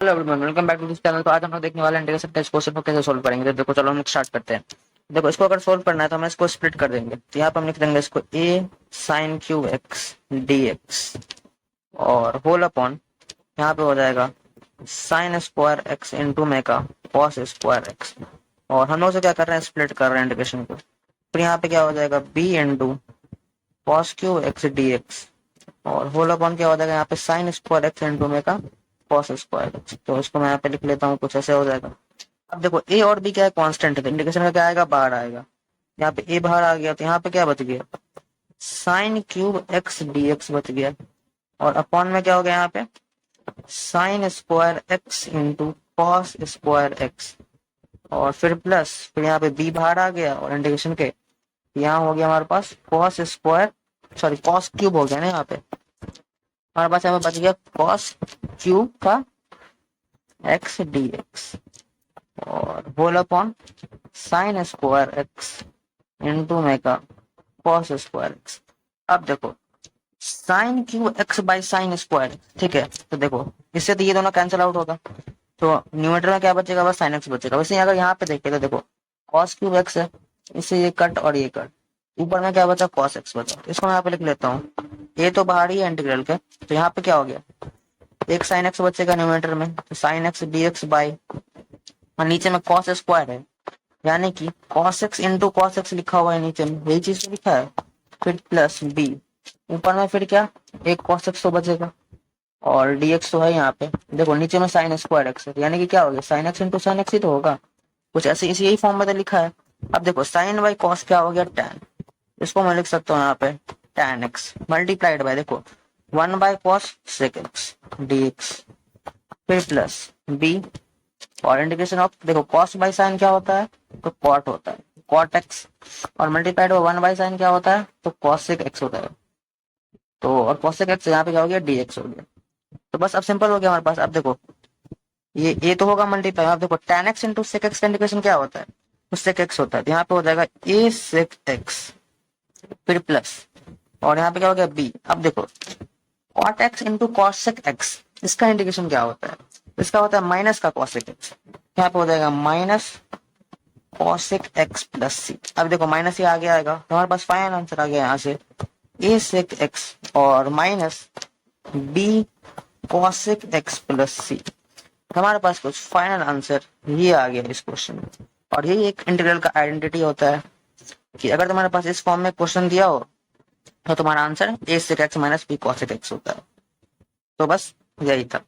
Hello everyone, welcome back to this channel. तो आज हम लोग देखने वाले हैं इंटीग्रेशन टेस्ट क्वेश्चन को कैसे सोल्व करेंगे। तो देखो, चलो हम लोग स्टार्ट करते हैं। देखो, इसको अगर सोल्व करना है तो हम इसको स्प्लिट कर देंगे। तो यहाँ पे हम लिख देंगे इसको a sin cube x dx और होल अपॉन यहाँ पे हो जाएगा साइन स्क्वायर एक्स इंटू में का कॉस स्क्वायर एक्स। और हम लोग से क्या कर रहे हैं, स्प्लिट कर रहे हैं इंटीग्रेशन को। फिर यहाँ पे क्या हो जाएगा b into cos cube x dx और होल अपॉन क्या हो जाएगा यहाँ पे साइन स्क्वायर एक्स इंटू में का कॉस स्क्वायर एक्स। तो इसको मैं यहाँ पे लिख लेता हूँ, कुछ ऐसे हो जाएगा। अब देखो, ए और बी क्या है, कांस्टेंट है। इंडिकेशन का क्या आएगा, बाहर आएगा। यहाँ पे ए बाहर आ गया तो यहाँ पे क्या बच गया, साइन क्यूब एक्स डीएक्स बच गया। और अपॉन में क्या हो गया यहाँ पे, sign square x into cos square x. और फिर प्लस, फिर यहाँ पे बी बाहर आ गया और इंडिकेशन के यहाँ हो गया हमारे पास cos square, sorry cos cube हो गया ना यहाँ पे। हमारे पास यहाँ पे बच गया कॉस क्यूब का एक्स डी एक्स और whole upon sine square x into में का कॉस स्क्वायर एक्स। अब देखो, sine cube x by sine square, ठीक है। तो देखो, इससे तो ये दोनों कैंसिल आउट होगा, तो न्यूमरेटर में क्या बचेगा, बस साइन एक्स बचेगा। वैसे अगर यहाँ पे देखें तो देखो, कॉस क्यूब एक्स है, इससे ये कट और ये कट, ऊपर में क्या बचा, कॉस एक्स बचा। इसको मैं यहाँ पे लिख लेता हूँ, ये तो बाहर ही है इंटीग्रल के। तो यहाँ पे क्या हो गया, एक साइन एक्स बचेगा न्यूमरेटर में, तो sine x d x by, और नीचे में कॉस स्क्वायर है, यानी कि cos x into cos x लिखा हुआ है नीचे में, यही चीज तो लिखा है। फिर प्लस बी, ऊपर में फिर क्या, एक कॉस एक्स तो बचेगा और dx तो है यहाँ पे। देखो नीचे में साइन स्क्वायर एक्स है, यानी कि क्या हो गया, sine x into sine x ही तो होगा, कुछ ऐसे इसी यही फॉर्म में तो लिखा है। अब देखो, साइन बाई कॉस क्या हो गया, टैन। इसको मैं लिख सकता हूँ यहाँ पे टैन एक्स मल्टीप्लाइड बाय, देखो 1 by cosec x dx। फिर प्लस बी और इंटीग्रेशन ऑफ, देखो कॉस बाई साइन क्या होता है, तो कॉट होता है, कॉट एक्स। और मल्टीप्लाइड बाय 1 बाई साइन क्या होता है, तो कॉस सेक एक्स होता है। तो और कॉस सेक एक्स यहाँ पे क्या हो गया, dx हो गया। तो बस अब सिंपल हो गया हमारे पास। अब देखो, ये तो होगा मल्टीप्लाई। अब देखो, tan x into sec x का इंटीग्रेशन क्या होता है, तो सेक एक्स होता है। तो यहाँ पे हो जाएगा a सेक एक्स, फिर प्लस, और यहाँ पे क्या हो गया b। अब देखो, cot x into cosec x, इसका इंटीग्रेशन क्या होता है, इसका होता है माइनस का कॉस सेक एक्स। यहाँ पे हो जाएगा माइनस कॉसेक एक्स प्लस सी। अब देखो, माइनस ही आगे आएगा तो हमारे पास फाइनल आंसर आ गया यहाँ से ए सेक एक्स और minus b cosec x plus c. हमारे पास कुछ फाइनल आंसर ये आ गया इस क्वेश्चन में। और यही एक इंटीग्रल का आइडेंटिटी होता है कि अगर तुम्हारे पास इस फॉर्म में क्वेश्चन दिया हो तो तुम्हारा answer a sec x minus b cosec x होता है। तो बस यही था।